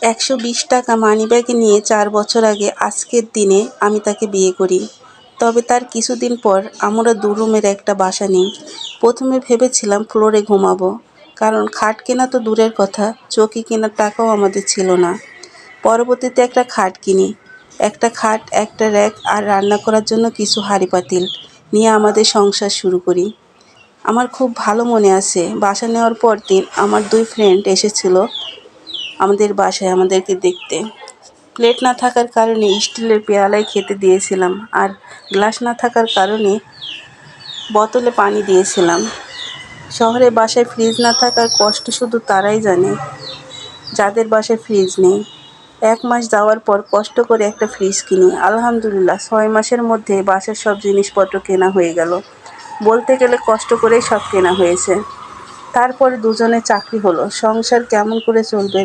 ১২০ টাকা মানিব্যাগে নিয়ে ৪ বছর আগে আজকের দিনে আমি তাকে বিয়ে করি। তবে তার কিছুদিন পর আমরা ২ রুমের একটা বাসা নিই। প্রথমে ভেবেছিলাম ফ্লোরে ঘুমাবো, কারণ খাট কেনা তো দূরের কথা, চৌকি কেনার টাকাও আমাদের ছিল না। পরবর্তীতে একটা খাট কিনি। একটা খাট, একটা র্যাক আর রান্না করার জন্য কিছু হাঁড়ি-পাতিল নিয়ে আমাদের সংসার শুরু করি। আমার খুব ভালো মনে আছে, বাসা নেওয়ার পরদিন আমার ২ ফ্রেন্ড এসেছিল আমাদের বাসায় আমাদেরকে দেখতে। প্লেট না থাকার কারণে স্টিলের পেয়ালায় খেতে দিয়েছিলাম, আর গ্লাস না থাকার কারণে বোতলে পানি দিয়েছিলাম। শহরে বাসায় ফ্রিজ না থাকার কষ্ট শুধু তারাই জানে যাদের বাসায় ফ্রিজ নেই। ১ মাস যাওয়ার পর কষ্ট করে একটা ফ্রিজ কিনি। আলহামদুলিল্লাহ ৬ মাসের মধ্যে বাসার সব জিনিসপত্র কেনা হয়ে গেল। বলতে গেলে কষ্ট করেই সব কেনা হয়েছে। তারপরে দুজনের চাকরি হলো। সংসার কেমন করে চলবে